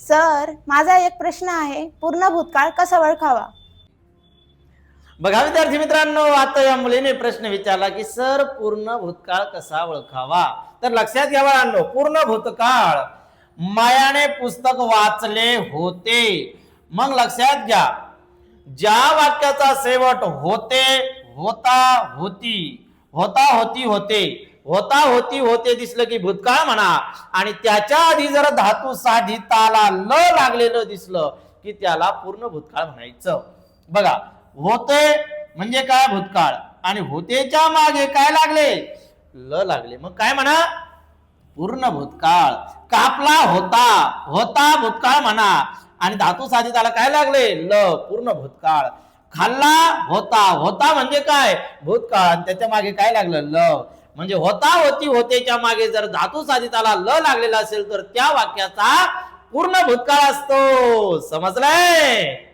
Sir, माझा एक प्रश्न आहे. पूर्ण भूतकाळ कसा ओळखावा? बघा विद्यार्थी मित्रांनो, आता या मुलीने प्रश्न विचारला की सर पूर्ण भूतकाळ कसा ओळखावा. तर लक्षात घ्या बाळांनो, पूर्ण भूतकाळ मायाने पुस्तक वाचले होते. मग लक्षात घ्या, ज्या वाक्याचा शेवट होते, होता, होती, होता, होती, होते, होता, होती, होते दिसलं की भूतकाळ म्हणा. आणि त्याच्या आधी जर धातू साधिताला ल लागलेलं दिसलं की त्याला पूर्ण भूतकाळ म्हणायचं. बघा, होते म्हणजे काय? भूतकाळ. आणि होतेच्या मागे काय लागले? ल लागले. मग काय म्हणा? पूर्ण भूतकाळ. कापला होता, होता भूतकाळ म्हणा. आणि धातू साधित आला काय लागले? ल, पूर्ण भूतकाळ. खाल्ला होता, होता म्हणजे काय? भूतकाळ. आणि त्याच्या मागे काय लागलं? ल. म्हणजे होता, होती, होतेच्या मागे जर धातू साधिताला ल लागलेला असेल तर त्या वाक्याचा पूर्ण भूतकाळ असतो. समजलंय?